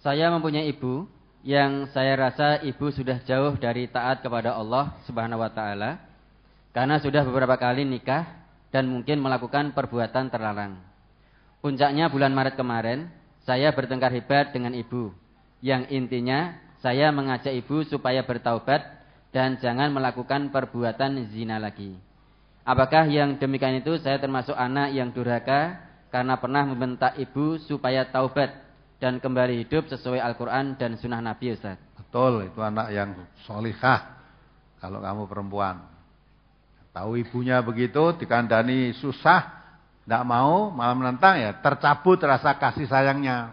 Saya mempunyai ibu yang saya rasa ibu sudah jauh dari taat kepada Allah Subhanahu wa taala karena sudah beberapa kali nikah dan mungkin melakukan perbuatan terlarang. Puncaknya bulan Maret kemarin, saya bertengkar hebat dengan ibu yang intinya saya mengajak ibu supaya bertaubat dan jangan melakukan perbuatan zina lagi. Apakah yang demikian itu saya termasuk anak yang durhaka karena pernah membentak ibu supaya taubat dan kembali hidup sesuai Al-Quran dan Sunnah Nabi, Ustaz? Betul, itu anak yang solihah. Kalau kamu perempuan, tahu ibunya begitu, dikandani susah, tidak mau, malah menentang, ya tercabut rasa kasih sayangnya.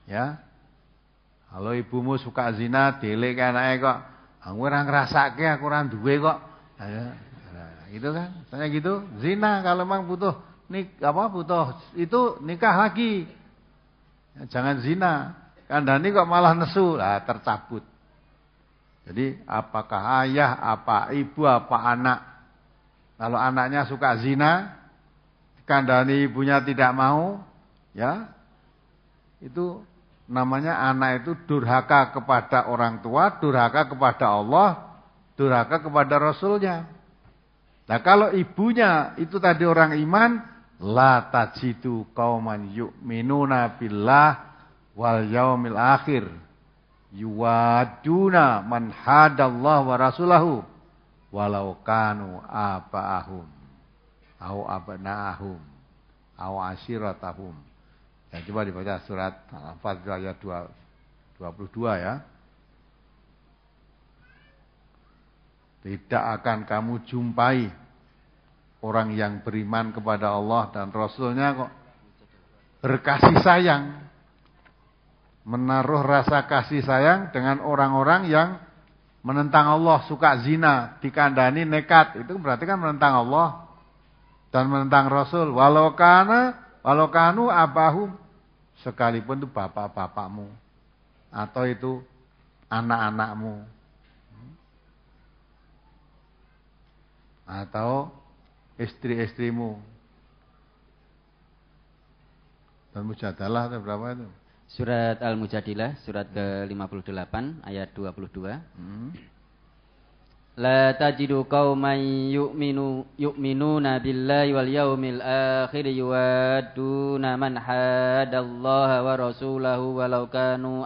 Ya, kalau ibumu suka zina, delik anaknya kok, aku orang ngerasake, aku orang duwe kok. Ya, gitu kan, tanya gitu, zina kalau memang butuh butuh itu nikah lagi. Ya, jangan zina, kandani kok malah nesu, lah tercabut. Jadi apakah ayah, apa ibu, apa anak? Kalau anaknya suka zina, kandani ibunya tidak mau, ya itu namanya anak itu durhaka kepada orang tua, durhaka kepada Allah, durhaka kepada Rasulnya. Nah kalau ibunya itu tadi orang iman, la tajidu qauman yu'minuna billah wal yaumil akhir yuwaduna man hadallahu wa rasulahu walau kanu aba'ahum au abna'ahum au ashiratahum. Ya, coba dibaca surat Al-Anfal ayat 22 ya. Tidak akan kamu jumpai orang yang beriman kepada Allah dan Rasulnya kok berkasih sayang, menaruh rasa kasih sayang dengan orang-orang yang menentang Allah, suka zina, dikandani nekat. Itu berarti kan menentang Allah dan menentang Rasul. Walau kanu abahum, sekalipun itu bapak-bapakmu atau itu anak-anakmu atau istri-istrimu. Dan Mujadalah itu berapa itu? Surat Al-Mujadilah, surat ke-58 ayat 22. La tajidu qauman yu'minuna billahi wal yaumil akhir yuwadduna man hadallaha wa rasulahu walau kanu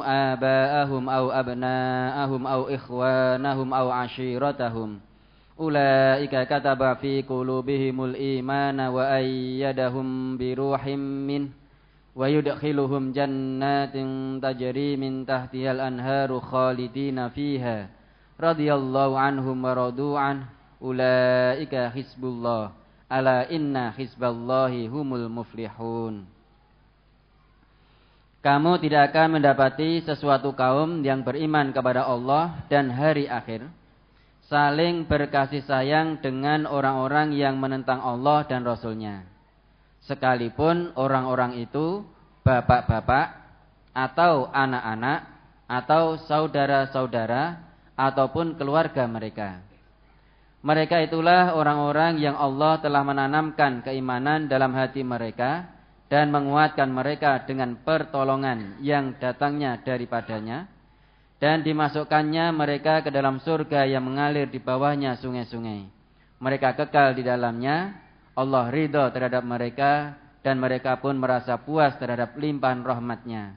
aba'ahum aw abna'ahum aw ikhwanahum aw ashiratahum ulaika kataba fi qulubihimul imana wa ayyadahum bi ruhim min wa yudkhiluhum jannatin tajri min tahtihal anharu khalidina fiha radhiyallahu anhum wa radu an ulaika hizbullah ala inna hizballahi humul muflihun. Kamu tidak akan mendapati sesuatu kaum yang beriman kepada Allah dan hari akhir saling berkasih sayang dengan orang-orang yang menentang Allah dan Rasulnya. Sekalipun orang-orang itu bapak-bapak atau anak-anak atau saudara-saudara ataupun keluarga mereka. Mereka itulah orang-orang yang Allah telah menanamkan keimanan dalam hati mereka dan menguatkan mereka dengan pertolongan yang datangnya daripadanya, dan dimasukkannya mereka ke dalam surga yang mengalir di bawahnya sungai-sungai. Mereka kekal di dalamnya, Allah ridho terhadap mereka, dan mereka pun merasa puas terhadap limpahan rahmatnya.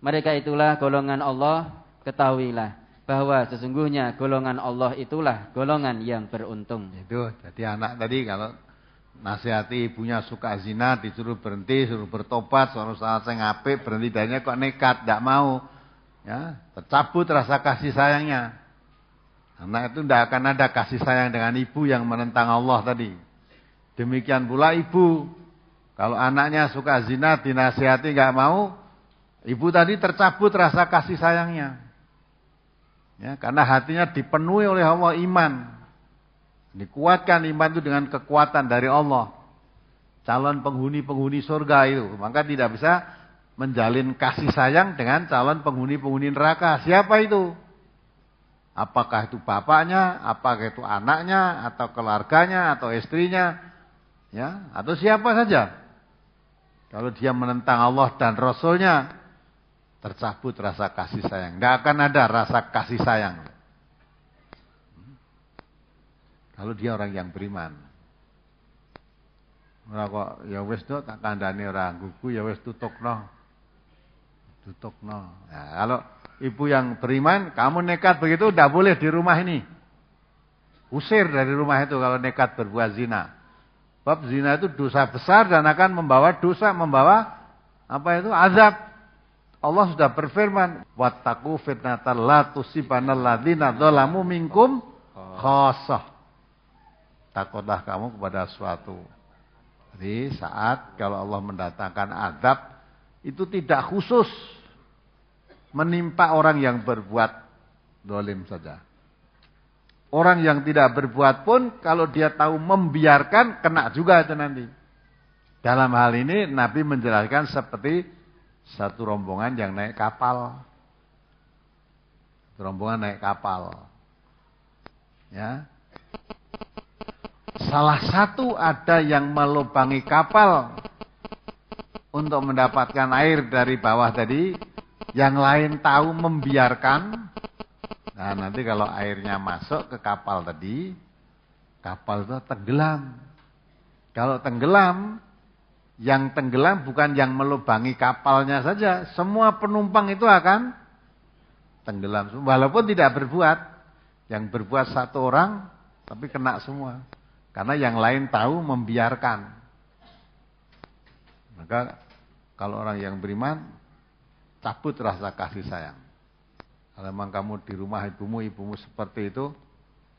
Mereka itulah golongan Allah, ketahuilah bahwa sesungguhnya golongan Allah itulah golongan yang beruntung. Itu jadi anak tadi kalau nasihati ibunya suka zina, disuruh berhenti, suruh bertobat, suruh saat saya ngapik, berhenti darinya kok nekat, tidak mau, ya tercabut rasa kasih sayangnya. Anak itu tidak akan ada kasih sayang dengan ibu yang menentang Allah tadi. Demikian pula ibu, kalau anaknya suka zina, dinasihati nggak mau, ibu tadi tercabut rasa kasih sayangnya. Ya, karena hatinya dipenuhi oleh Allah iman. Dikuatkan iman itu dengan kekuatan dari Allah. Calon penghuni-penghuni surga itu. Maka tidak bisa menjalin kasih sayang dengan calon penghuni-penghuni neraka. Siapa itu? Apakah itu bapaknya, apakah itu anaknya, atau keluarganya, atau istrinya, ya, atau siapa saja. Kalau dia menentang Allah dan Rasulnya, tercabut rasa kasih sayang. Tidak akan ada rasa kasih sayang. Kalau dia orang yang beriman. Ora kok ya wis tok tak kandhane ora gugu ya wis tutukno. Tutukno. Nah, kalau ibu yang beriman, kamu nekat begitu tidak boleh di rumah ini. Usir dari rumah itu kalau nekat berbuat zina. Sebab zina itu dosa besar dan akan membawa apa itu? Azab. Allah sudah berfirman, wattaqu fitnatan la tusibanal ladzina dzalamu minkum khassah. Takutlah kamu kepada suatu. Jadi saat kalau Allah mendatangkan azab itu tidak khusus menimpa orang yang berbuat zalim saja. Orang yang tidak berbuat pun kalau dia tahu membiarkan kena juga itu nanti. Dalam hal ini Nabi menjelaskan seperti satu rombongan yang naik kapal. Rombongan naik kapal. Ya. Salah satu ada yang melubangi kapal untuk mendapatkan air dari bawah tadi, yang lain tahu membiarkan. Nah, nanti kalau airnya masuk ke kapal tadi, kapal itu tenggelam. Kalau tenggelam, yang tenggelam bukan yang melubangi kapalnya saja, semua penumpang itu akan tenggelam. Walaupun tidak berbuat, yang berbuat satu orang, tapi kena semua. Karena yang lain tahu membiarkan. Maka kalau orang yang beriman, cabut rasa kasih sayang. Kalau memang kamu di rumah ibumu seperti itu,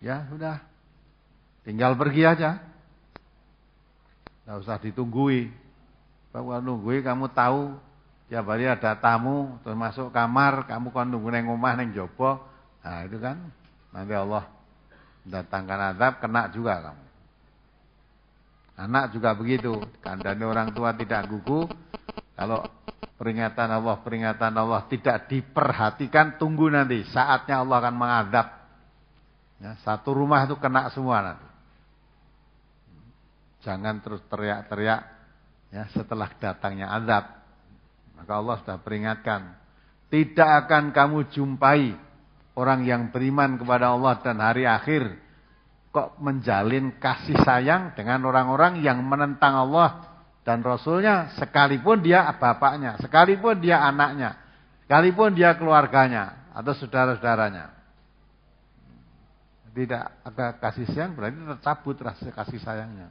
ya sudah, tinggal pergi aja. Tidak usah ditunggui. Kalau nunggui kamu tahu, tiap hari ada tamu, terus masuk kamar, kamu kan nunggu neng omah neng jopo. Nah itu kan, nanti Allah mendatangkan azab, kena juga kamu. Anak juga begitu, kandhane orang tua tidak gugu, kalau peringatan Allah tidak diperhatikan, tunggu nanti saatnya Allah akan mengadab. Ya, satu rumah itu kena semua nanti. Jangan terus teriak-teriak ya setelah datangnya azab. Maka Allah sudah peringatkan, tidak akan kamu jumpai orang yang beriman kepada Allah dan hari akhir kok menjalin kasih sayang dengan orang-orang yang menentang Allah dan Rasulnya, sekalipun dia bapaknya, sekalipun dia anaknya, sekalipun dia keluarganya atau saudara-saudaranya. Tidak ada kasih sayang, berarti tercabut rasa kasih sayangnya.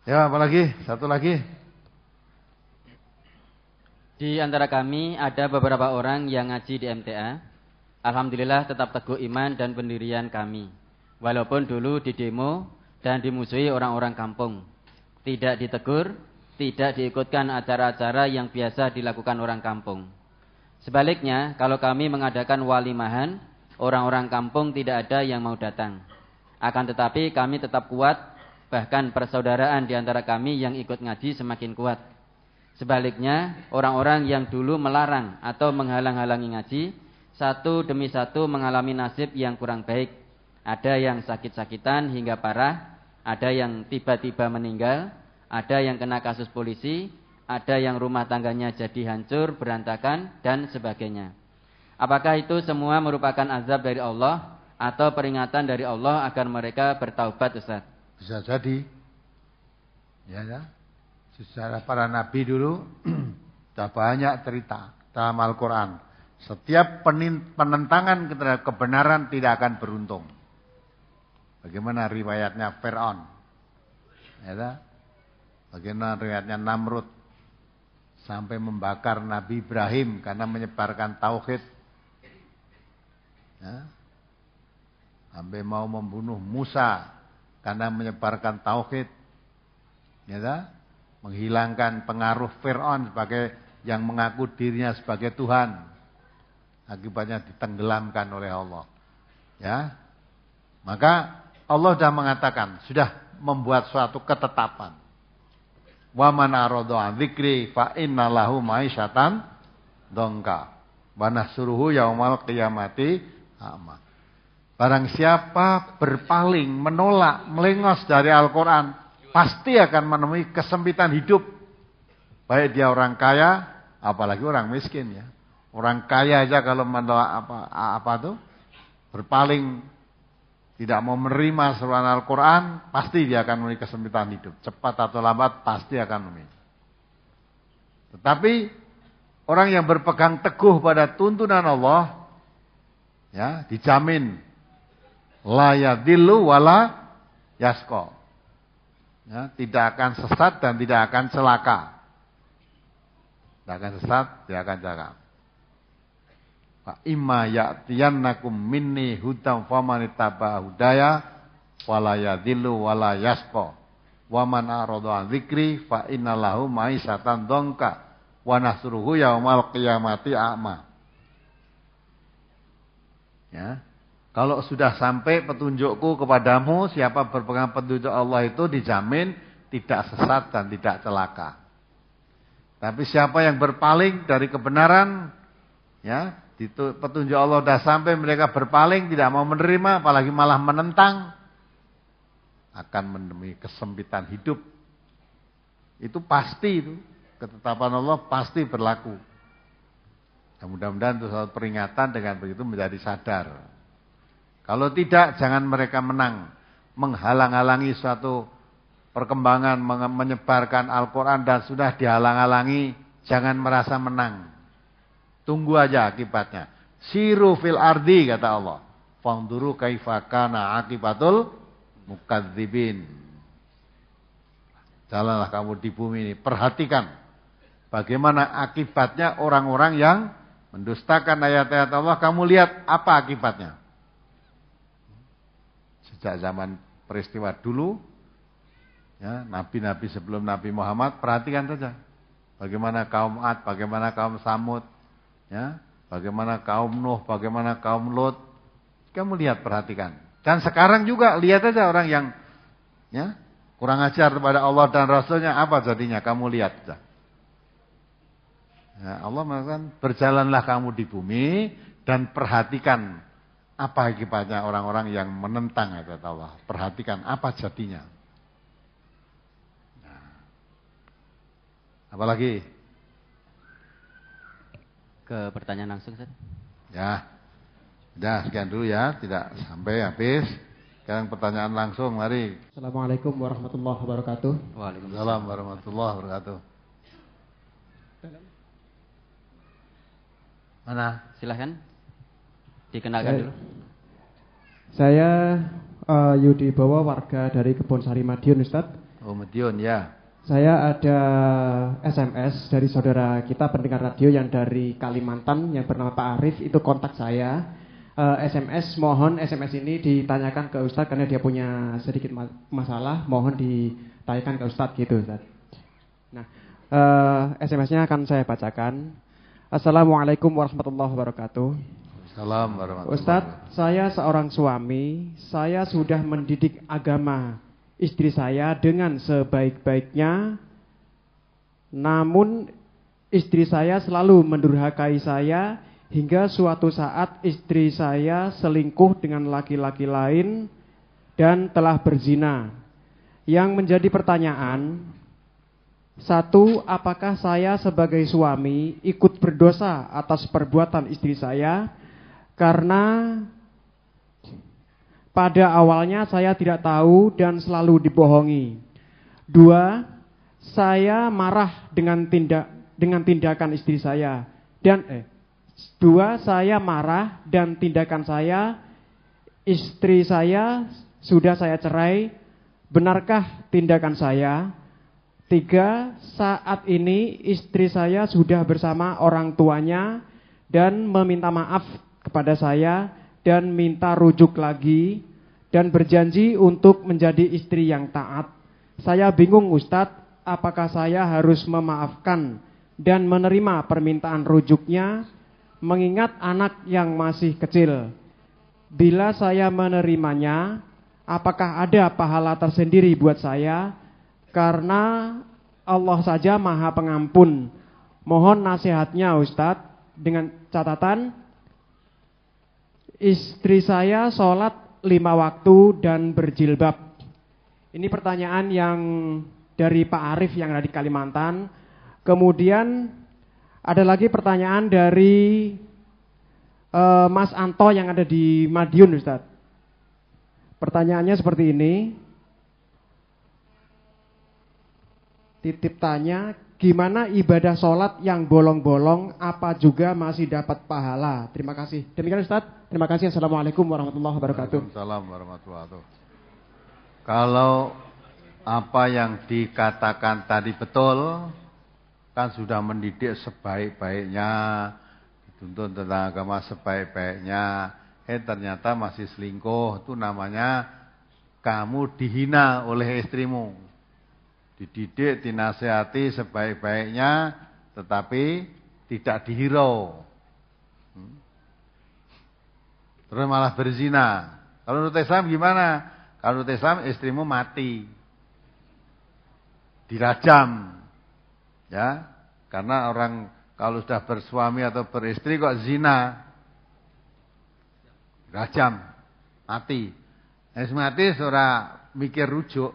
Ya, apalagi? Satu lagi. Di antara kami ada beberapa orang yang ngaji di MTA. Alhamdulillah tetap teguh iman dan pendirian kami. walaupun dulu didemo dan dimusuhi orang-orang kampung. Tidak ditegur, tidak diikutkan acara-acara yang biasa dilakukan orang kampung. Sebaliknya, kalau kami mengadakan walimahan, orang-orang kampung tidak ada yang mau datang. Akan tetapi kami tetap kuat, bahkan persaudaraan di antara kami yang ikut ngaji semakin kuat. Sebaliknya, orang-orang yang dulu melarang atau menghalang-halangi ngaji, satu demi satu mengalami nasib yang kurang baik. Ada yang sakit-sakitan hingga parah, ada yang tiba-tiba meninggal, ada yang kena kasus polisi, ada yang rumah tangganya jadi hancur, berantakan, dan sebagainya. Apakah itu semua merupakan azab dari Allah atau peringatan dari Allah agar mereka bertaubat, Ustaz? Bisa jadi. Ya. Sejarah para nabi dulu sudah banyak cerita dalam Al-Quran. Setiap penentangan terhadap kebenaran tidak akan beruntung. Bagaimana riwayatnya Fir'aun, ya, bagaimana riwayatnya Namrud, sampai membakar Nabi Ibrahim karena menyebarkan tauhid, ya. Sampai mau membunuh Musa karena menyebarkan tauhid, ya, menghilangkan pengaruh Fir'aun sebagai yang mengaku dirinya sebagai Tuhan. Akibatnya ditenggelamkan oleh Allah. Ya, maka Allah sudah mengatakan, sudah membuat suatu ketetapan. Wa man arada an dzikri fa innalahu ma'isyatan dongka wa nahsuruhu yaumal qiyamati a'ma. Barang siapa berpaling, menolak, melengos dari Al-Quran, pasti akan menemui kesempitan hidup. Baik dia orang kaya, apalagi orang miskin, ya. Orang kaya aja kalau menolak berpaling, tidak mau menerima seruan Al-Quran, pasti dia akan menemui kesempitan hidup. Cepat atau lambat pasti akan menemui. Tetapi orang yang berpegang teguh pada tuntunan Allah, ya, dijamin la yadillu wala yasqa. Ya, tidak akan sesat dan tidak akan celaka. Tidak akan sesat, tidak akan celaka. Fa imma ya'tiyannakum minni hudan famanittaba hudaya wala yadhillu wala yasqa. Wa man arada an dzikri fa innalahu ma'isyatan dongka wa nahsuruhu yaumal qiyamati a'ma. Ya. Kalau sudah sampai petunjukku kepadamu, siapa berpegang petunjuk Allah itu dijamin tidak sesat dan tidak celaka. Tapi siapa yang berpaling dari kebenaran, ya, petunjuk Allah sudah sampai, mereka berpaling, tidak mau menerima, apalagi malah menentang, akan menemui kesempitan hidup. Itu pasti, itu ketetapan Allah pasti berlaku. Dan mudah-mudahan itu suatu peringatan, dengan begitu menjadi sadar. Kalau tidak, jangan mereka menang, menghalang-halangi suatu perkembangan, menyebarkan Al-Quran dan sudah dihalang-halangi, jangan merasa menang. Tunggu aja akibatnya. Siru fil ardi, kata Allah. Fanduru kaifa kana akibatul mukadzibin. Jalanlah kamu di bumi ini, perhatikan bagaimana akibatnya orang-orang yang mendustakan ayat-ayat Allah. Kamu lihat apa akibatnya. Sejak zaman peristiwa dulu, ya, nabi-nabi sebelum Nabi Muhammad, perhatikan saja bagaimana kaum Ad, bagaimana kaum Samud, ya, bagaimana kaum Nuh, bagaimana kaum Lut. Kamu lihat, perhatikan. Dan sekarang juga lihat aja orang yang, ya, kurang ajar kepada Allah dan Rasulnya, apa jadinya? Kamu lihat saja. Ya, Allah mengatakan, berjalanlah kamu di bumi dan perhatikan apa akibatnya orang-orang yang menentang ayat Allah. Perhatikan apa jadinya. Nah, apalagi? Ke pertanyaan langsung, Ustaz. Ya, sudah sekian dulu ya, tidak sampai habis. Sekarang pertanyaan langsung, mari. Assalamualaikum warahmatullahi wabarakatuh. Waalaikumsalam warahmatullahi wabarakatuh. Mana? Silahkan. Dikenalkan dulu. Saya Yudi Bowo, warga dari Kebonsari Madiun, Ustaz. Oh, Madiun, ya. Saya ada SMS dari saudara kita pendengar radio yang dari Kalimantan yang bernama Pak Arif, itu kontak saya. SMS, mohon SMS ini ditanyakan ke Ustadz karena dia punya sedikit masalah, mohon ditanyakan ke Ustadz gitu Ustadz. Nah, SMS-nya akan saya bacakan. Assalamualaikum warahmatullahi wabarakatuh. Assalamualaikum warahmatullahi Ustadz, saya seorang suami, saya sudah mendidik agama istri saya dengan sebaik-baiknya, namun istri saya selalu mendurhakai saya hingga suatu saat istri saya selingkuh dengan laki-laki lain dan telah berzina. Yang menjadi pertanyaan, satu, apakah saya sebagai suami ikut berdosa atas perbuatan istri saya? Karena pada awalnya saya tidak tahu dan selalu dibohongi. Dua, saya marah dengan tindakan istri saya. Dua, saya marah dan tindakan saya, istri saya sudah saya cerai. Benarkah tindakan saya? Tiga, saat ini istri saya sudah bersama orang tuanya dan meminta maaf kepada saya dan minta rujuk lagi dan berjanji untuk menjadi istri yang taat. Saya bingung Ustadz, apakah saya harus memaafkan dan menerima permintaan rujuknya mengingat anak yang masih kecil? Bila saya menerimanya, apakah ada pahala tersendiri buat saya? Karena Allah saja Maha Pengampun. Mohon nasihatnya Ustadz, dengan catatan istri saya sholat 5 waktu dan berjilbab. Ini pertanyaan yang dari Pak Arif yang ada di Kalimantan. Kemudian ada lagi pertanyaan dari Mas Anto yang ada di Madiun Ustadz. Pertanyaannya seperti ini. Titip tanya, gimana ibadah sholat yang bolong-bolong, apa juga masih dapat pahala? Terima kasih. Demikian Ustadz. Terima kasih. Assalamualaikum warahmatullahi wabarakatuh. Waalaikumsalam warahmatullahi wabarakatuh. Kalau apa yang dikatakan tadi betul, kan sudah mendidik sebaik-baiknya, dituntun tentang agama sebaik-baiknya, ternyata masih selingkuh, itu namanya kamu dihina oleh istrimu. Dididik, dinasihati sebaik-baiknya, tetapi tidak dihirau. Terus malah berzina. Kalau menurut Islam gimana? Kalau menurut Islam istrimu mati, dirajam. Ya, karena orang kalau sudah bersuami atau beristri kok zina, rajam, mati. Wis mati ora mikir rujuk,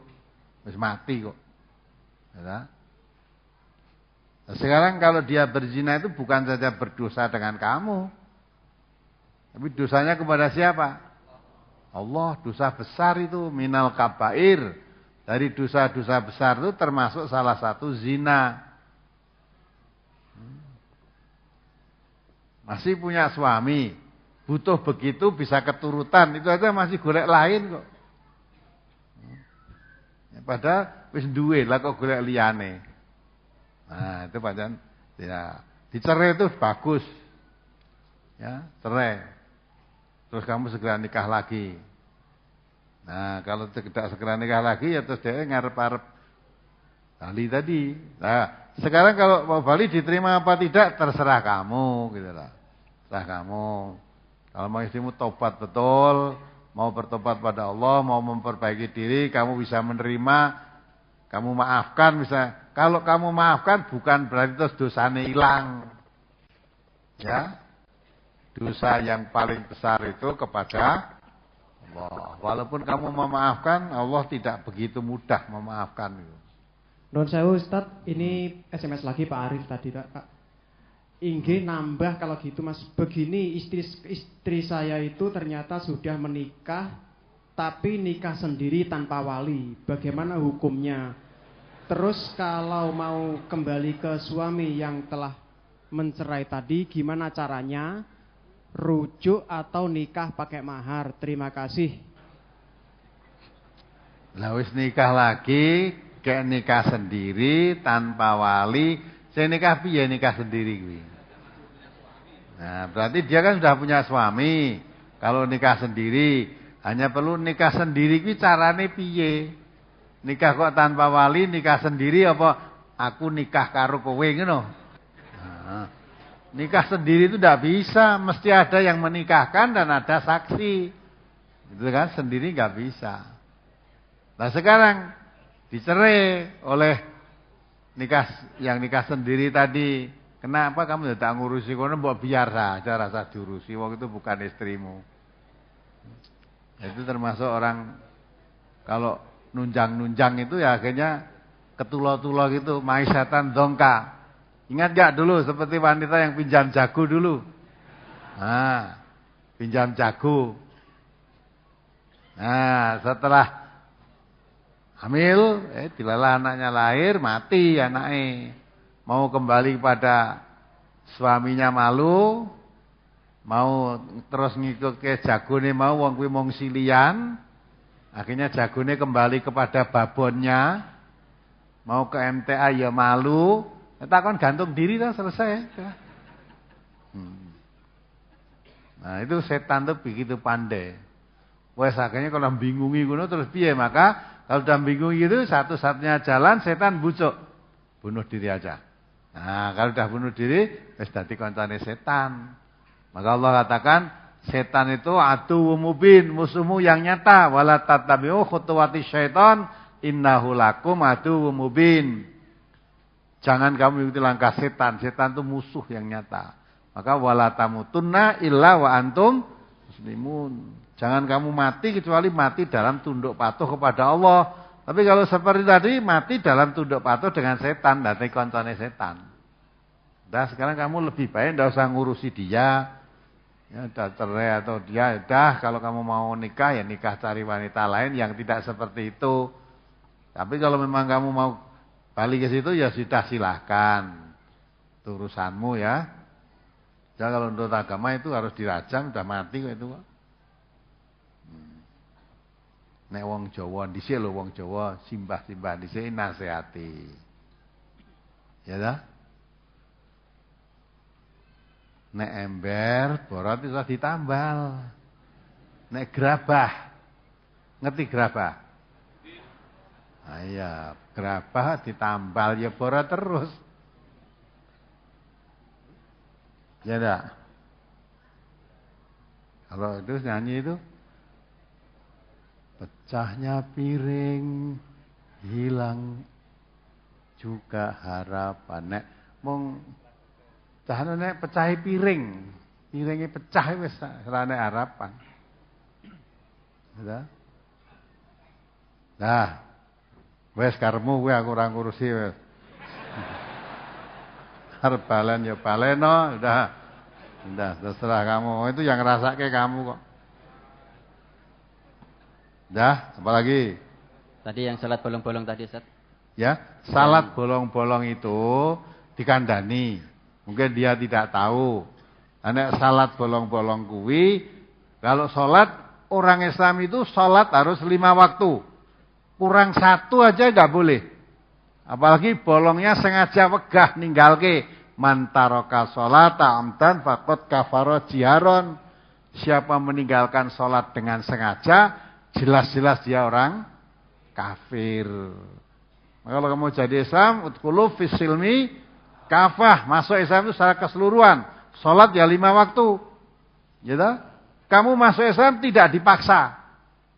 wis mati kok. Ya. Sekarang kalau dia berzina itu bukan saja berdosa dengan kamu, tapi dosanya kepada siapa? Allah. Dosa besar itu minal kabair. Dari dosa-dosa besar itu termasuk salah satu zina. Masih punya suami, butuh begitu bisa keturutan, itu aja masih golek lain kok. Padahal wis duwe lah kok golek liyane. Nah, itu pancen ya, dicerai itu bagus. Ya, cerai. Terus kamu segera nikah lagi. Nah, kalau tidak segera nikah lagi ya terus dia ngarep-arep Bali tadi. Nah, sekarang kalau mau Bali diterima apa tidak terserah kamu gitu lah. Terserah kamu. Kalau mau istrimu tobat betul, mau bertobat pada Allah, mau memperbaiki diri, kamu bisa menerima, kamu maafkan bisa. Kalau kamu maafkan bukan berarti terus dosanya hilang. Ya. Dosa yang paling besar itu kepada Allah. Walaupun kamu memaafkan, Allah tidak begitu mudah memaafkan itu. Nun sewu Ustaz, ini SMS lagi Pak Arif tadi Pak. Inggih nambah kalau gitu Mas. Begini, istri saya itu ternyata sudah menikah, tapi nikah sendiri tanpa wali. Bagaimana hukumnya? Terus kalau mau kembali ke suami yang telah mencerai tadi, gimana caranya? Rujuk atau nikah pakai mahar? Terima kasih. Lah wis nikah lagi, kayak nikah sendiri tanpa wali. Saya nikah piye nikah sendiri kuwi. Nah, berarti dia kan sudah punya suami. Kalau nikah sendiri, hanya perlu nikah sendiri kuwi carane piye? Nikah kok tanpa wali, nikah sendiri apa aku nikah karo kowe ngono. Nah, nikah sendiri itu tidak bisa, mesti ada yang menikahkan dan ada saksi. Itu kan sendiri nggak bisa. Nah sekarang dicerai oleh yang nikah sendiri tadi. Kenapa kamu tidak ngurusi kono mbok biar saja rasa diurusi, wong itu bukan istrimu. Itu termasuk orang kalau nunjang-nunjang itu ya akhirnya ketulo-tulo gitu, mai setan dongka. Ingat gak dulu seperti wanita yang pinjam jago dulu? Nah, pinjam jago. Nah, setelah hamil, dilala anaknya lahir, mati anaknya. Mau kembali kepada suaminya malu, mau terus ngikut ke jagone mau wong kuwi mung silian. Akhirnya jagone kembali kepada babonnya. Mau ke MTA ya malu. Takon gantung diri dah selesai. Nah, itu setan tuh begitu pandai. Wes akhirnya kalau bingungi ngono terus piye? Maka kalau udah bingung gitu satu-satunya jalan setan bujuk. Bunuh diri aja. Nah, kalau udah bunuh diri wis dadi kancane setan. Maka Allah katakan setan itu aduwwum mubin, musuhmu yang nyata. Wala tattabi'u khutuwati syaiton innahu lakum aduwwum mubin. Jangan kamu ikuti langkah setan. Setan itu musuh yang nyata. Maka wala tamutunna illa wa antum muslimun. Jangan kamu mati kecuali mati dalam tunduk patuh kepada Allah. Tapi kalau seperti tadi mati dalam tunduk patuh dengan setan, nanti koncone setan. Dah sekarang kamu lebih baik tidak usah ngurusi dia. Ya udah cerai atau dia udah kalau kamu mau nikah ya nikah cari wanita lain yang tidak seperti itu. Tapi kalau memang kamu mau balik ke situ ya sudah silahkan. Itu urusanmu ya. Ya kalau untuk agama itu harus dirajam, udah mati kok itu kok. Nek wong Jawa dhisik lho wong Jawa simbah-simbah dhisik nasihati. Ya dah? Nek ember borot iso ditambal. Nek gerabah. Ngerti gerabah? Ah iya, gerabah ditambal ya borot terus. Ya dah? Kalau itu nyanyi itu pecahnya piring, hilang juga harapan. Nek mung cahane nek pecahi piring, piringe pecah wis ora nek harapan. Ya. Nah, wis karepmu kuwi aku ora ngurusi wis. Arep balen ya baleno, udah. Udah terserah kamu. Itu yang ngrasake kamu kok. Dah, apa lagi? Tadi yang salat bolong-bolong tadi, Ustaz. Ya, salat bolong-bolong itu dikandani. Mungkin dia tidak tahu. Nek salat bolong-bolong kuwi, kalau salat orang Islam itu salat harus 5 waktu. Kurang 1 aja enggak boleh. Apalagi bolongnya sengaja wegah ninggalke. Man taraka sholata amdan faqad kafara jiharon. Siapa meninggalkan salat dengan sengaja jelas-jelas dia orang kafir. Maka kalau kamu jadi Islam, udkhulu fis silmi kafah, masuk Islam itu secara keseluruhan. Salat ya 5 waktu. Gitu? Kamu masuk Islam tidak dipaksa.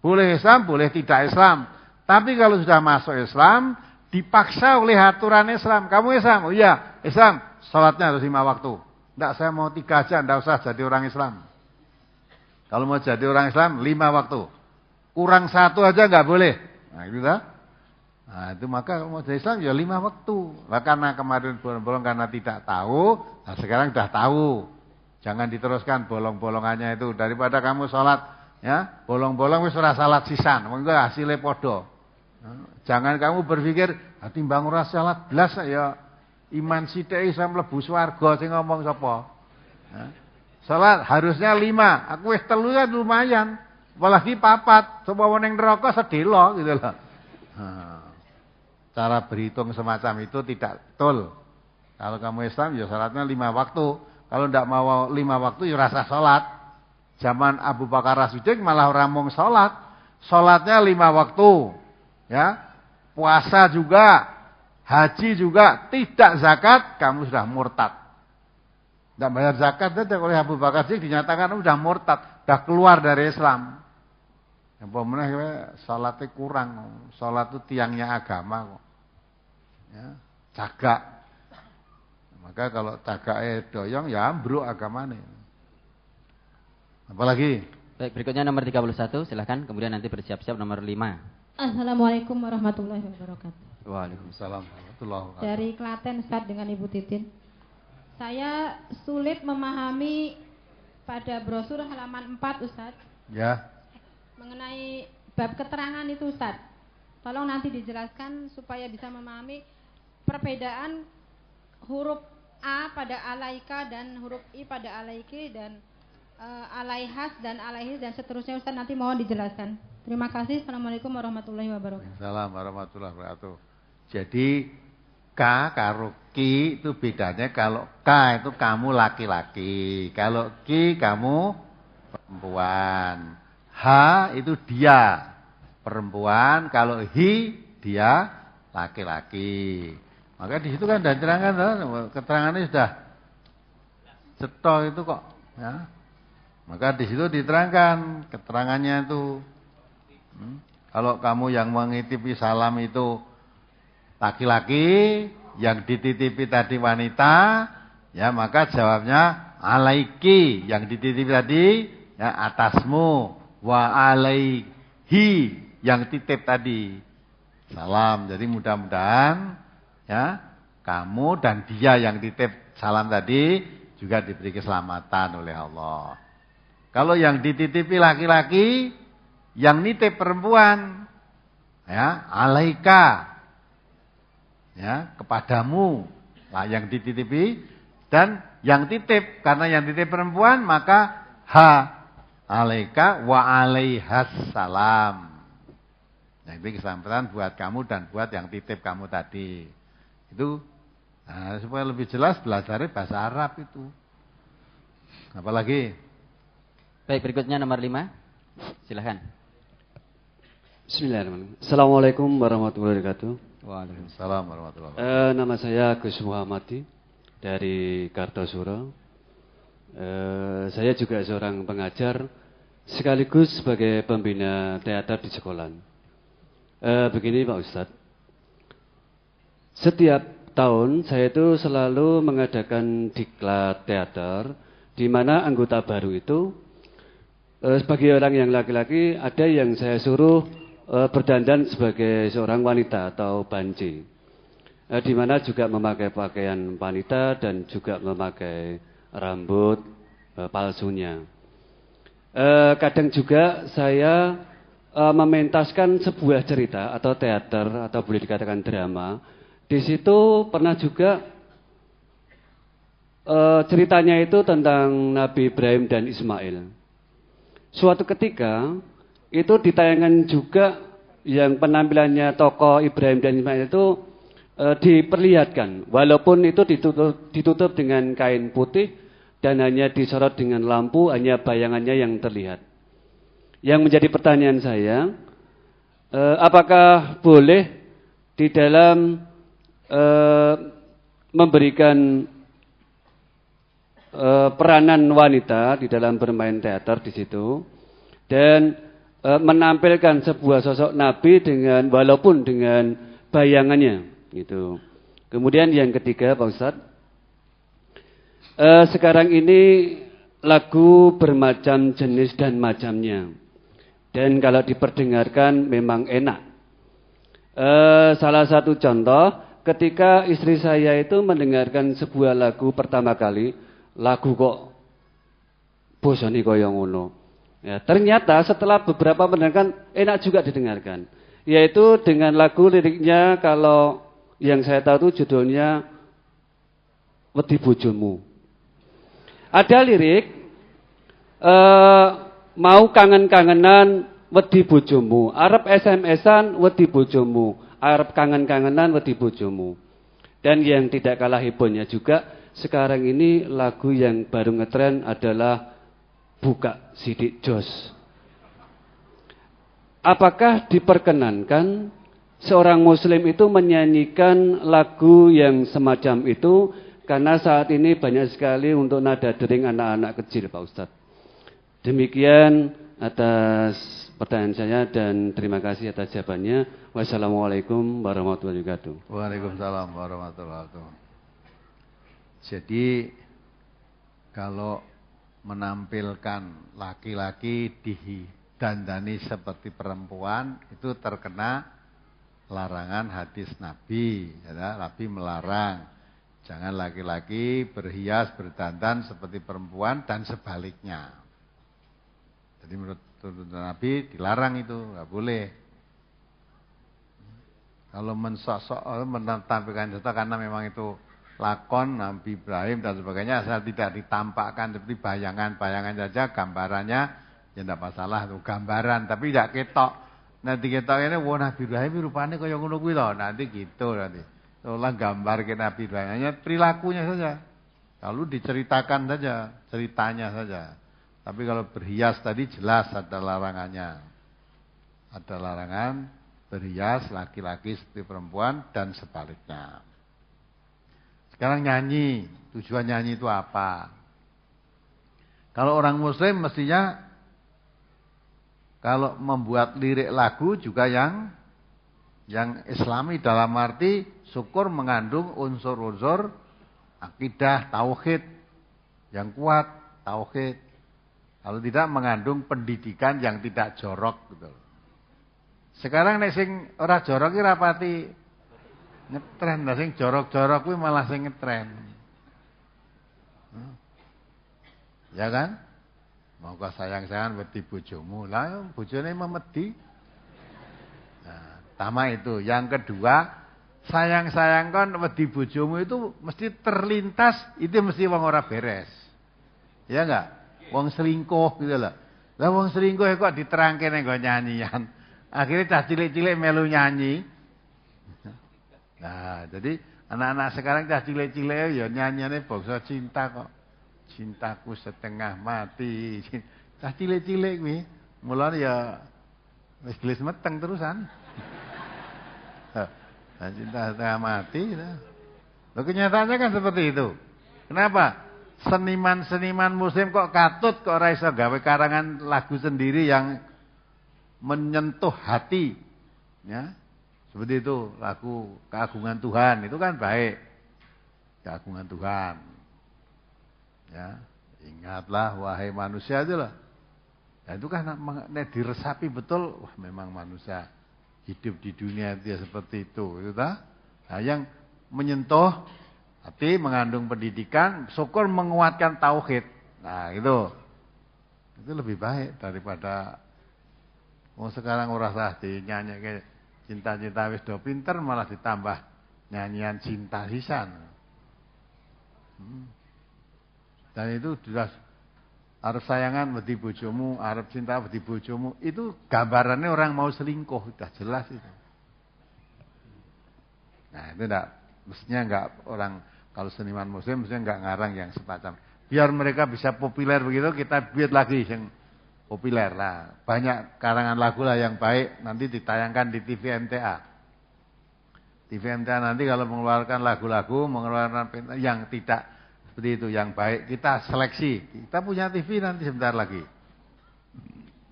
Boleh Islam, boleh tidak Islam. Tapi kalau sudah masuk Islam, dipaksa oleh aturan Islam. Kamu Islam? Oh iya, Islam. Salatnya harus 5 waktu. Tidak, saya mau 3 aja, tidak usah jadi orang Islam. Kalau mau jadi orang Islam, 5 waktu. Kurang 1 aja nggak boleh. Nah, gitu dah. Nah, itu maka mau jadi Islam ya 5 waktu. Nah, karena kemarin bolong-bolong karena tidak tahu, nah sekarang sudah tahu. Jangan diteruskan bolong-bolongannya itu daripada kamu sholat ya, bolong-bolong wis ora salat sisan, mengko hasilnya podo. Jangan kamu berpikir timbang ora salat blas ya iman sithik iso mlebu swarga sing ngomong sapa. Salat harusnya 5, aku wis 3 kan lumayan. Apalagi 4, sapa ning neraka sedelo gitu loh. Cara berhitung semacam itu tidak betul. Kalau kamu Islam ya salatnya 5 waktu. Kalau tidak mau 5 waktu ya rasa salat. Zaman Abu Bakar As-Siddiq malah orang mau sholat. Sholatnya 5 waktu. Ya. Puasa juga. Haji juga. Tidak zakat, kamu sudah murtad. Tidak bayar zakat, oleh Abu Bakar As-Siddiq dinyatakan sudah murtad. Sudah keluar dari Islam. Yang pemenang sholatnya kurang. Sholat itu tiangnya agama kok. Ya. Cagak. Maka kalau cagaknya doyong ya ambruk agamanya. Apalagi? Baik, berikutnya nomor 31, silahkan. Kemudian nanti bersiap-siap nomor 5. Assalamualaikum warahmatullahi wabarakatuh. Waalaikumsalam warahmatullahi wabarakatuh. Dari Klaten, Ustaz, dengan Ibu Titin. Saya sulit memahami pada brosur halaman 4, Ustaz. Ya. Mengenai bab keterangan itu, Ustaz. Tolong nanti dijelaskan supaya bisa memahami perbedaan huruf A pada alaika dan huruf I pada alaiki dan alaihas dan alaihis dan seterusnya, Ustaz, nanti mohon dijelaskan. Terima kasih. Assalamualaikum warahmatullahi wabarakatuh. Assalamualaikum warahmatullahi wabarakatuh. Jadi K karo Ki itu bedanya, kalau K itu kamu laki-laki, kalau Ki kamu perempuan. H itu dia perempuan, kalau Hi dia laki-laki. Maka di situ kan ada keterangan, keterangannya sudah cetok itu kok, ya. Maka di situ diterangkan keterangannya itu. Kalau kamu yang mengitipi salam itu laki-laki, yang dititipi tadi wanita, ya maka jawabnya alaiki, yang dititipi tadi ya atasmu, wa alaihi, yang titip tadi salam. Jadi mudah-mudahan ya kamu dan dia yang titip salam tadi juga diberi keselamatan oleh Allah. Kalau yang dititipi laki-laki, yang nitip perempuan, ya alaika, ya kepadamu lah yang dititipi, dan yang titip, karena yang titip perempuan maka ha alaika wa alaihas salam. Nah, ini keselamatan buat kamu dan buat yang titip kamu tadi. Itu supaya lebih jelas belajar bahasa Arab itu. Apalagi? Baik, berikutnya nomor 5. Silahkan. Bismillahirrahmanirrahim. Assalamualaikum warahmatullahi wabarakatuh. Waalaikumsalam warahmatullahi wabarakatuh. Nama saya Gus Muhammadi dari Kartosuro. Saya juga seorang pengajar sekaligus sebagai pembina teater di sekolah. Begini Pak Ustadz, setiap tahun saya itu selalu mengadakan diklat teater, di mana anggota baru itu sebagai orang yang laki-laki ada yang saya suruh berdandan sebagai seorang wanita atau banci, di mana juga memakai pakaian wanita dan juga memakai rambut palsunya. Kadang juga saya mementaskan sebuah cerita atau teater atau boleh dikatakan drama. Di situ pernah juga ceritanya itu tentang Nabi Ibrahim dan Ismail. Suatu ketika itu ditayangkan juga yang penampilannya tokoh Ibrahim dan Ismail itu diperlihatkan, walaupun itu ditutup dengan kain putih dan hanya disorot dengan lampu, hanya bayangannya yang terlihat. Yang menjadi pertanyaan saya, apakah boleh di dalam memberikan peranan wanita di dalam bermain teater di situ dan menampilkan sebuah sosok Nabi dengan walaupun dengan bayangannya gitu. Kemudian yang ketiga Pak Ustadz, sekarang ini lagu bermacam jenis dan macamnya, dan kalau diperdengarkan memang enak. Salah satu contoh, ketika istri saya itu mendengarkan sebuah lagu pertama kali, lagu kok bosoni kaya ngono. Ya, ternyata setelah beberapa mendengarkan enak juga didengarkan. Yaitu dengan lagu liriknya, kalau yang saya tahu itu judulnya Wedi Bojomu. Ada lirik mau kangen-kangenan wedi bojomu, arep SMS-an wedi bojomu, arep kangen-kangenan wedi bojomu. Dan yang tidak kalah hebohnya juga, sekarang ini lagu yang baru ngetren adalah buka sidik jos. Apakah diperkenankan seorang muslim itu menyanyikan lagu yang semacam itu? Karena saat ini banyak sekali untuk nada dering anak-anak kecil, Pak Ustadz. Demikian atas pertanyaan saya dan terima kasih atas jawabannya. Wassalamualaikum warahmatullahi wabarakatuh. Waalaikumsalam warahmatullahi wabarakatuh. Jadi kalau menampilkan laki-laki didandani seperti perempuan itu terkena larangan hadis Nabi. Ya, Nabi melarang jangan laki-laki berhias berdandan seperti perempuan dan sebaliknya. Jadi menurut tuntunan Nabi dilarang itu, nggak boleh. Kalau menampilkan itu karena memang itu lakon Nabi Ibrahim dan sebagainya, asal tidak ditampakkan seperti bayangan-bayangan saja, gambarannya ya tidak masalah, itu gambaran, tapi tidak ketok. Nanti ketok ini, wah Nabi Ibrahim rupanya kaya ngono kuwi to, nanti gitu nanti. Seolah gambar ke Nabi Ibrahim, hanya perilakunya saja. Lalu diceritakan saja, ceritanya saja. Tapi kalau berhias tadi jelas ada larangannya. Ada larangan berhias laki-laki seperti perempuan dan sebaliknya. Sekarang nyanyi, tujuan nyanyi itu apa? Kalau orang muslim mestinya kalau membuat lirik lagu juga yang islami dalam arti syukur mengandung unsur-unsur akidah, tauhid yang kuat, tauhid. Kalau tidak mengandung pendidikan yang tidak jorok gitu. Sekarang nek sing ora jorok iki rapati ngetren, lah sing jorok-jorok kuwi malah sing ngetren. Ya kan? Mau kok sayang-sayangan wedi bojomu. Lah bojone memedi. Nah, pertama itu. Yang kedua, sayang-sayang kon wedi bojomu itu mesti terlintas itu mesti wong ora beres. Ya enggak? Wong selingkuh gitu loh. Lah wong selingkuh kok diterangke ning nggo nyanyian. Akhirnya cah cilik-cilik melu nyanyi. Nah, jadi anak-anak sekarang cah cilik-cilik ya nyanyiane bangsa cinta kok. Cintaku setengah mati. Cah cilik-cilik kuwi. Mulane ya wis gelis meteng terusan. Nah, cinta setengah mati. Loh kenyataannya kan seperti itu. Kenapa? Seniman-seniman muslim kok katut kok ora iso gawe karangan lagu sendiri yang menyentuh hati. Ya. Seperti itu, lagu keagungan Tuhan itu kan baik. Keagungan Tuhan. Ya, ingatlah wahai manusia itu loh. Ya, itu kan nek diresapi betul, wah memang manusia hidup di dunia dia seperti itu ta? Nah, yang menyentuh hati, mengandung pendidikan, syukur menguatkan tauhid. Nah, itu lebih baik daripada sekarang ora sah dinyanyike cinta-cinta wis do pinter malah ditambah nyanyian cinta sisan. Dan itu jelas arep sayangan wedi bojomu, arep cinta wedi bojomu, itu gambarannya orang mau selingkuh, sudah jelas itu. Nah, itu mestinya enggak orang kalau seniman muslim mestinya enggak ngarang yang semacam. Biar mereka bisa populer begitu, kita buat lagi yang populer lah. Banyak karangan lagu lah yang baik nanti ditayangkan di TV MTA. TV MTA nanti kalau mengeluarkan lagu-lagu, mengeluarkan yang tidak seperti itu, yang baik kita seleksi. Kita punya TV nanti sebentar lagi.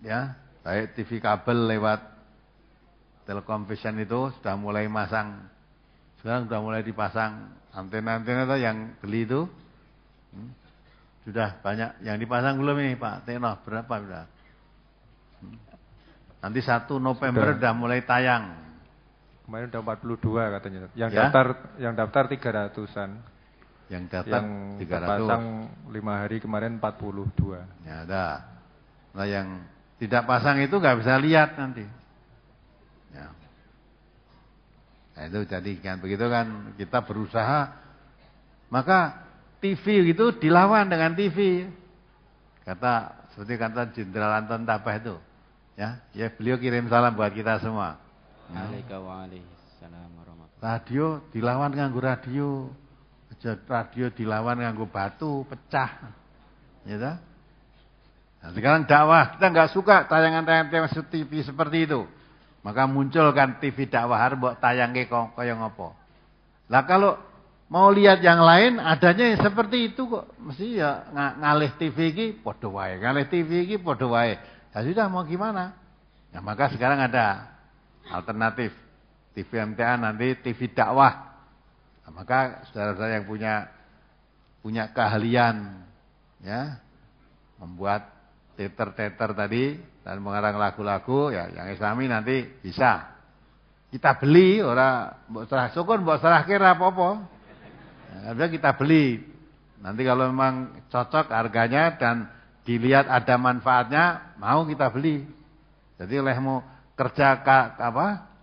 Ya, baik TV kabel lewat Telkom Vision itu sudah mulai masang. Sekarang sudah mulai dipasang antena-antena itu yang beli itu. Sudah banyak yang dipasang belum ini Pak Teno? Berapa sudah? Nanti 1 November sudah mulai tayang. Kemarin udah 42 katanya. Yang ya? daftar 300-an. Yang daftar 300. Pasang 5 hari kemarin 42. Ya ada. Nah yang tidak pasang itu nggak bisa lihat nanti. Ya. Nah, itu jadi kan begitu kan kita berusaha. Maka TV itu dilawan dengan TV. Seperti kata Jenderal Anton Tabah itu. Ya beliau kirim salam buat kita semua. Waalaikumsalam warahmatullahi. Radio dilawan nganggo radio. Radio dilawan nganggo batu pecah. Ya ta? Nah, sekarang dakwah, kita nggak suka tayangan-tayangan TV seperti itu. Maka munculkan TV dakwah mbok tayangke kaya ngopo. Lah kalau mau lihat yang lain adanya yang seperti itu kok. Mesti ya ngalih TV iki padha wae, ngalih TV iki padha wae. Ya sudah mau gimana? Ya maka sekarang ada alternatif. TV MTA nanti TV dakwah. Nah, maka saudara-saudara yang punya keahlian ya membuat teater-teater tadi dan mengarang lagu-lagu ya yang Islami nanti bisa kita beli ora mbok serah sukun mbok serahke ra apa-apa. Ya, kita beli. Nanti kalau memang cocok harganya dan dilihat ada manfaatnya mau kita beli. Jadi olehmu kerja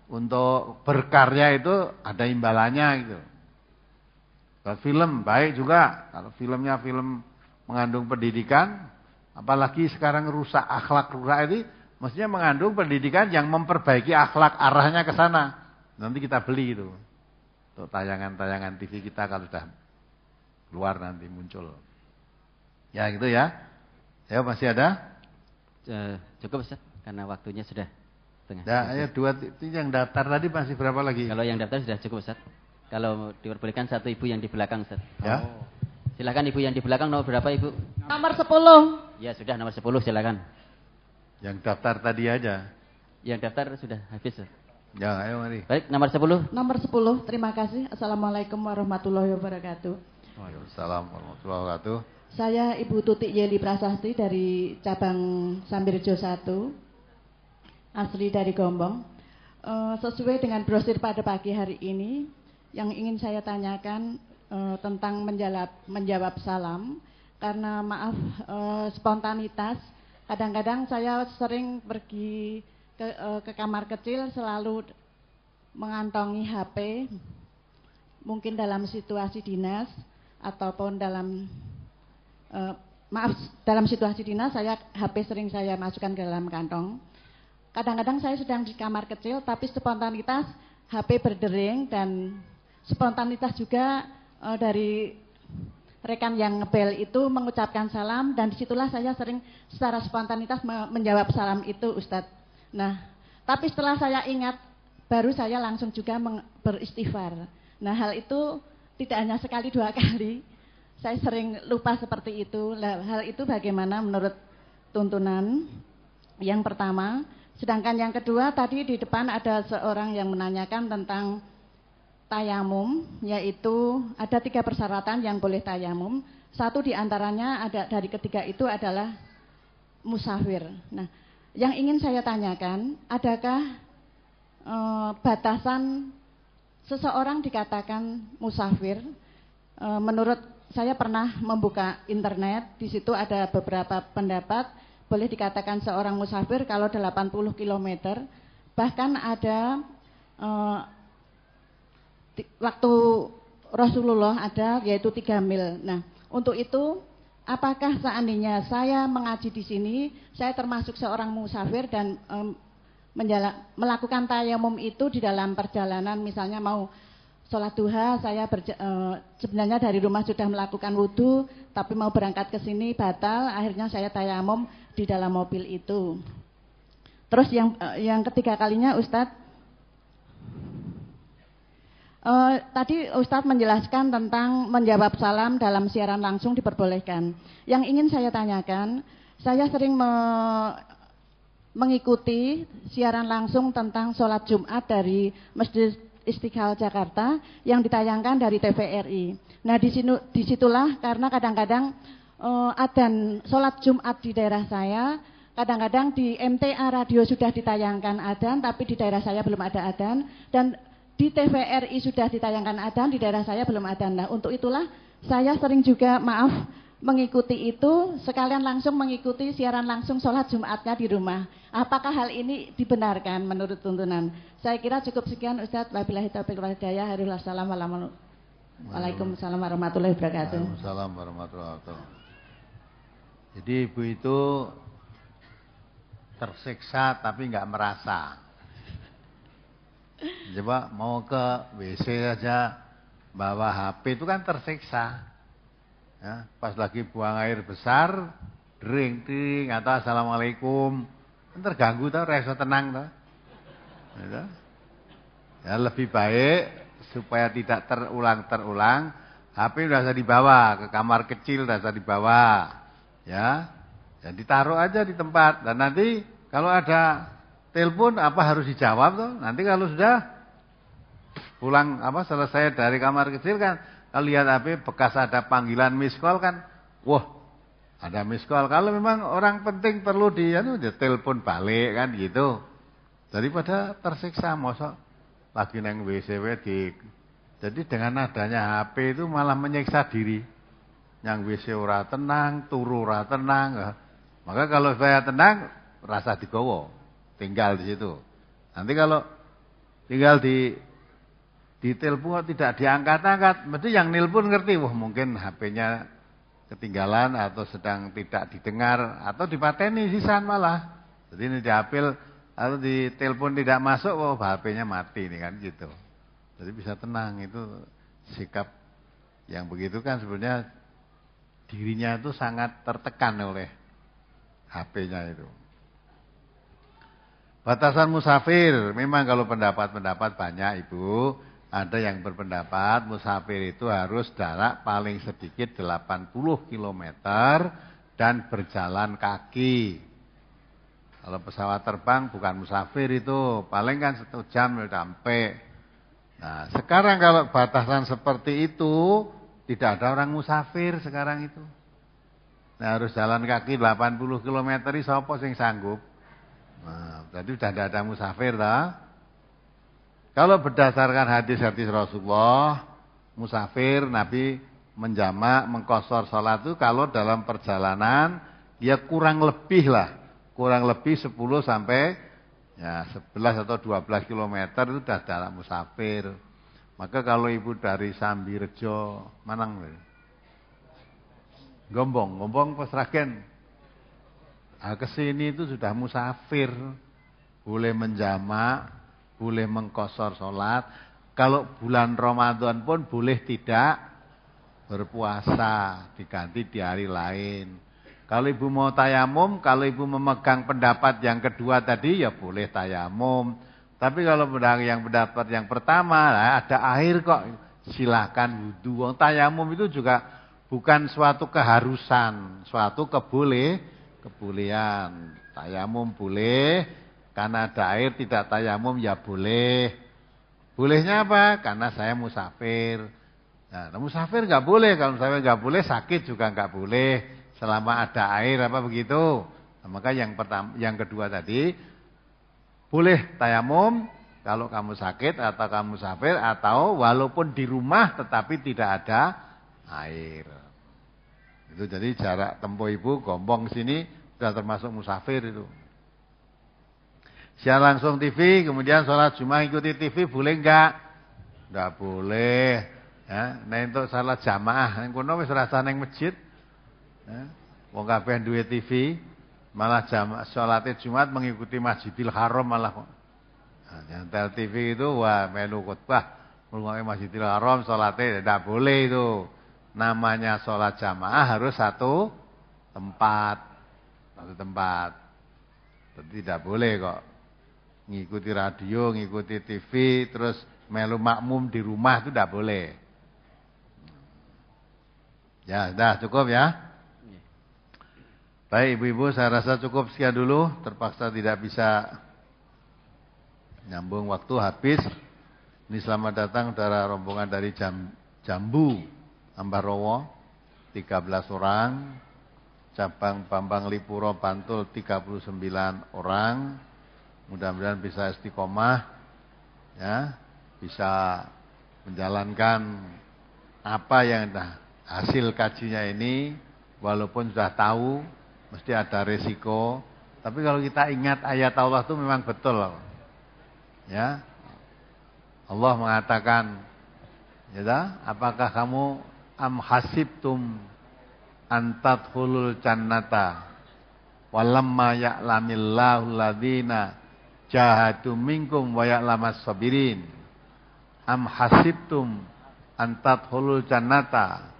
untuk berkarya itu ada imbalannya gitu. Kalau film baik juga kalau filmnya film mengandung pendidikan. Apalagi sekarang rusak akhlak ini mestinya mengandung pendidikan yang memperbaiki akhlak arahnya ke sana. Nanti kita beli itu. Untuk tayangan-tayangan TV kita kalau sudah keluar nanti muncul. Ya gitu ya. Ya masih ada? Cukup Ustaz karena waktunya sudah tengah. Ya, ayo yang daftar tadi masih berapa lagi? Kalau yang daftar sudah cukup Ustaz. Kalau diperbolehkan satu ibu yang di belakang Ustaz. Ya. Silakan ibu yang di belakang nomor berapa ibu? Nomor 10. Ya sudah nomor 10 silakan. Yang daftar tadi aja. Yang daftar sudah habis. Ya ayo mari. Baik nomor 10. Nomor 10. Terima kasih. Assalamualaikum warahmatullahi wabarakatuh. Waalaikumsalam warahmatullahi wabarakatuh. Saya Ibu Tutik Yeli Prasasti dari cabang Sambirjo 1. Asli dari Gombong. Sesuai dengan brosur pada pagi hari ini yang ingin saya tanyakan tentang menjawab salam karena maaf spontanitas kadang-kadang saya sering pergi ke kamar kecil selalu mengantongi HP mungkin dalam situasi dinas ataupun dalam situasi dinas saya HP sering saya masukkan ke dalam kantong. Kadang-kadang saya sedang di kamar kecil tapi spontanitas HP berdering dan spontanitas juga dari rekan yang ngebel itu mengucapkan salam dan disitulah saya sering secara spontanitas menjawab salam itu Ustadz. Nah, tapi setelah saya ingat baru saya langsung juga beristighfar. Nah, hal itu tidak hanya sekali dua kali. Saya sering lupa seperti itu. Hal itu bagaimana menurut tuntunan? Yang pertama, sedangkan yang kedua tadi di depan ada seorang yang menanyakan tentang tayamum, yaitu ada 3 persyaratan yang boleh tayamum. Satu diantaranya ada dari ketiga itu adalah musafir. Nah, yang ingin saya tanyakan, adakah batasan seseorang dikatakan musafir? Menurut saya pernah membuka internet, di situ ada beberapa pendapat, boleh dikatakan seorang musafir kalau 80 km, bahkan ada waktu Rasulullah ada yaitu 3 mil. Nah, untuk itu apakah seandainya saya mengaji di sini, saya termasuk seorang musafir dan melakukan tayamum itu di dalam perjalanan, misalnya mau sholat duha, saya sebenarnya dari rumah sudah melakukan wudhu, tapi mau berangkat ke sini batal, akhirnya saya tayamum di dalam mobil itu. Terus yang ketiga kalinya Ustadz, tadi Ustadz menjelaskan tentang menjawab salam dalam siaran langsung diperbolehkan. Yang ingin saya tanyakan, saya sering mengikuti siaran langsung tentang sholat Jumat dari Masjid Istiqlal Jakarta yang ditayangkan dari TVRI. Nah, disitulah karena kadang-kadang adzan sholat Jumat di daerah saya, kadang-kadang di MTA radio sudah ditayangkan adzan, tapi di daerah saya belum ada adzan, dan di TVRI sudah ditayangkan adzan, di daerah saya belum adzan. Nah, untuk itulah saya sering juga mengikuti itu, sekalian langsung mengikuti siaran langsung sholat Jumatnya di rumah. Apakah hal ini dibenarkan menurut tuntunan? Saya kira cukup sekian Ustadz. Wabillahi taufiq wal hidayah. Waalaikumsalam warahmatullahi wabarakatuh. Waalaikumsalam warahmatullahi wabarakatuh. Jadi ibu itu tersiksa tapi nggak merasa. Coba mau ke WC saja bawa HP itu kan tersiksa. Ya, pas lagi buang air besar dring atau assalamualaikum. Kan terganggu tau, rasa tenang tau. Gitu. Ya lebih baik supaya tidak terulang, HP udah bisa dibawa ke kamar kecil, udah bisa dibawa. Ya. Ya ditaruh aja di tempat. Dan nanti kalau ada telepon apa harus dijawab tuh. Nanti kalau sudah pulang selesai dari kamar kecil kan, kalau lihat HP bekas ada panggilan miss call kan, wah ada miss call. Kalau memang orang penting perlu dia telepon balik kan gitu. Daripada tersiksa mosok lagi neng WC di. Jadi dengan adanya HP itu malah menyiksa diri. Yang WC ora tenang, turu ora tenang. Maka kalau saya tenang, rasa digowo, tinggal di situ. Nanti kalau tinggal di telepon tidak diangkat-angkat, mesti yang nelpon ngerti, wah mungkin HP-nya ketinggalan atau sedang tidak didengar atau dipateni sisan malah. Jadi ini diambil atau di telepon tidak masuk, wah HP-nya mati nih kan gitu. Jadi bisa tenang, itu sikap yang begitu kan sebenarnya dirinya itu sangat tertekan oleh HP-nya itu. Batasan musafir, memang kalau pendapat-pendapat banyak Ibu. Ada yang berpendapat musafir itu harus jarak paling sedikit 80 km dan berjalan kaki. Kalau pesawat terbang bukan musafir itu, paling kan 1 jam sudah sampai. Nah, sekarang kalau batasan seperti itu, tidak ada orang musafir sekarang itu. Nah, harus jalan kaki 80 km, siapa sing sanggup? Nah, berarti sudah tidak ada musafir dah. Kalau berdasarkan hadis-hadis Rasulullah, musafir Nabi menjamak, mengqashar salat itu kalau dalam perjalanan dia kurang lebih 10 sampai 11 atau 12 km itu sudah dalam musafir. Maka kalau Ibu dari Sambirejo, Manang, Gombong Sragen, ke sini itu sudah musafir, boleh menjamak, boleh mengqashar salat. Kalau bulan Ramadan pun boleh tidak berpuasa, diganti di hari lain. Kalau Ibu mau tayamum, kalau Ibu memegang pendapat yang kedua tadi ya boleh tayamum. Tapi kalau yang pendapat yang pertama, ada air kok, silakan wudu. Tayamum itu juga bukan suatu keharusan, suatu kebolehan. Tayamum boleh, karena ada air tidak tayamum ya boleh. Bolehnya apa? Karena saya musafir. Nah, musafir nggak boleh, kalau musafir nggak boleh, sakit juga nggak boleh. Selama ada air apa begitu. Nah, maka yang kedua tadi boleh tayamum kalau kamu sakit atau kamu musafir atau walaupun di rumah tetapi tidak ada air. Itu jadi jarak tempuh Ibu Gombong sini sudah termasuk musafir itu. Siar langsung TV, kemudian sholat Jumat ikuti TV boleh enggak? Enggak boleh. Ya, nah untuk salat jamaah nang kono wis rasa nang masjid. Wong kabeh duwe TV, malah salate Jumat mengikuti Masjidil Haram malah kok. Nah, nyantel TV itu wah melu khotbah, ngrungokke Masjidil Haram salate tidak boleh itu. Namanya salat jamaah harus satu tempat. Jadi tidak boleh kok ngikuti radio, ngikuti TV, terus melu makmum di rumah itu tidak boleh. Ya, sudah cukup ya. Baik Ibu-ibu, saya rasa cukup sekian dulu. Terpaksa tidak bisa nyambung waktu, habis. Ini selamat datang saudara rombongan dari Jambu, Ambarawa, 13 orang. Cabang Bambang Lipuro, Bantul, 39 orang. Mudah-mudahan bisa istiqomah, ya, bisa menjalankan apa yang hasil kajinya ini, walaupun sudah tahu. Mesti ada resiko. Tapi kalau kita ingat ayat Allah itu memang betul. Ya. Allah mengatakan, ya, apakah kamu hasibtum an tadkhulul jannata walamma ya'lamillahu alladzina jahadu minkum wa ya'lamas sabirin. Am hasibtum an tadkhulul jannata.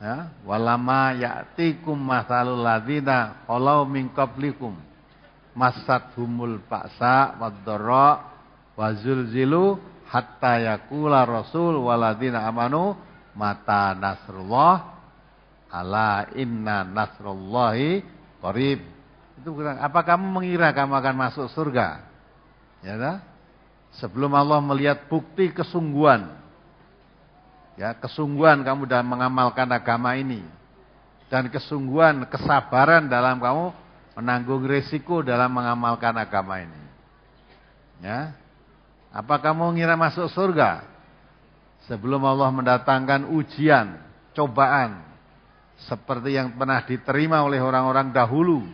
Ya, walama ya'tikum masalul ladzina qalau min qablikum massatuhumul ba'sa wad-dharra wa zulzilu hatta yaqula rasul waladzina amanu mata nasrullah ala inna nasrullahi qarib. Itu apa kamu mengira kamu akan masuk surga? Ya dah? Sebelum Allah melihat bukti kesungguhan. Ya, kesungguhan kamu dalam mengamalkan agama ini dan kesungguhan kesabaran dalam kamu menanggung risiko dalam mengamalkan agama ini. Ya. Apa kamu mengira masuk surga sebelum Allah mendatangkan ujian, cobaan seperti yang pernah diterima oleh orang-orang dahulu?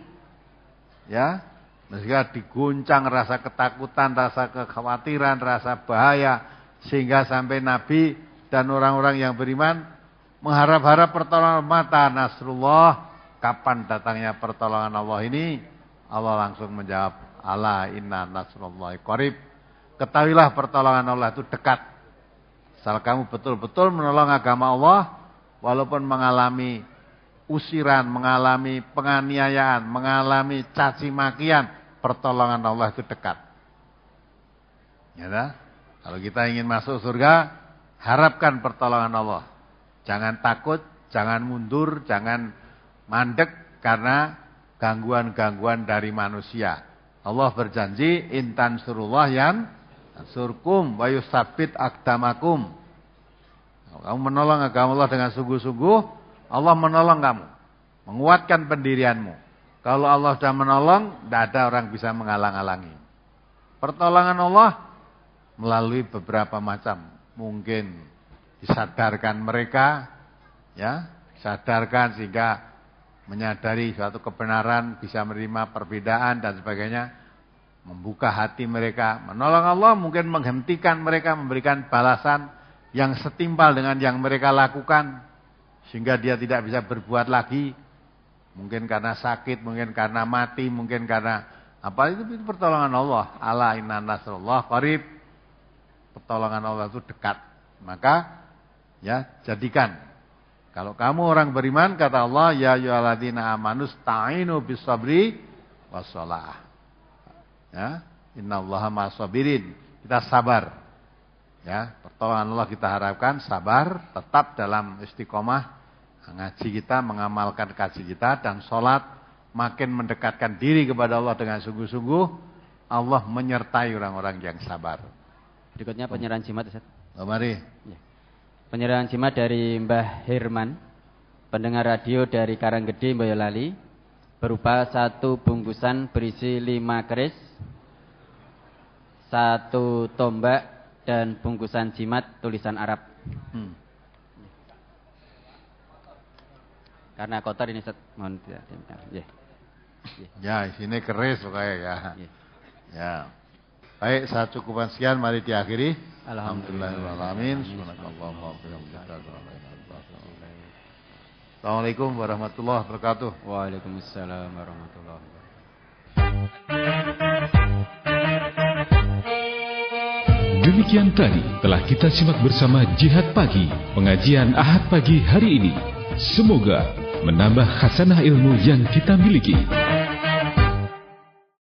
Ya, sehingga diguncang rasa ketakutan, rasa kekhawatiran, rasa bahaya sehingga sampai Nabi dan orang-orang yang beriman mengharap-harap pertolongan. Mata nasrullah, kapan datangnya pertolongan Allah ini? Allah langsung menjawab, ala inna nasrullahi qarib. Ketahuilah pertolongan Allah itu dekat. Asal kamu betul-betul menolong agama Allah, walaupun mengalami usiran, mengalami penganiayaan, mengalami caci makian, pertolongan Allah itu dekat. Ya dah? Kalau kita ingin masuk surga, harapkan pertolongan Allah. Jangan takut, jangan mundur, jangan mandek karena gangguan-gangguan dari manusia. Allah berjanji, intan surullah yan surkum wa yusabbit aqdamakum. Kalau kamu menolong agama Allah dengan sungguh-sungguh, Allah menolong kamu, menguatkan pendirianmu. Kalau Allah sudah menolong, tidak ada orang bisa menghalang-halangi. Pertolongan Allah melalui beberapa macam. Mungkin disadarkan mereka, ya, disadarkan sehingga menyadari suatu kebenaran, bisa menerima perbedaan dan sebagainya, membuka hati mereka. Menolong Allah mungkin menghentikan mereka, memberikan balasan yang setimpal dengan yang mereka lakukan, sehingga dia tidak bisa berbuat lagi. Mungkin karena sakit, mungkin karena mati, mungkin karena apa, itu pertolongan Allah. Ala inna nasrullah qarib. Pertolongan Allah itu dekat. Maka ya jadikan. Kalau kamu orang beriman, kata Allah, ya ayyuhalladzina amanu sta'inu bis-sabri was-shalah. Ya, innallaha ma'as-sabirin. Kita sabar. Ya, pertolongan Allah kita harapkan sabar, tetap dalam istiqomah ngaji kita, mengamalkan kaji kita dan sholat, makin mendekatkan diri kepada Allah dengan sungguh-sungguh, Allah menyertai orang-orang yang sabar. Berikutnya penyerahan jimat, Ustaz. Mari. Ya. Penyerahan jimat dari Mbah Herman, pendengar radio dari Karanggede, Boyolali, berupa 1 bungkusan berisi 5 keris, 1 tombak, dan bungkusan jimat tulisan Arab. Karena kotor ini, Ustaz, mohon tidak. Ya. Ya, sini keris pokoknya ya. Ya. Ya. Baik, saat cukupan sekian, mari diakhiri. Alhamdulillahirrahmanirrahim. Assalamualaikum warahmatullahi wabarakatuh. Waalaikumsalam warahmatullahi wabarakatuh. Demikian tadi telah kita simak bersama Jihad Pagi, pengajian Ahad pagi hari ini. Semoga menambah khasanah ilmu yang kita miliki.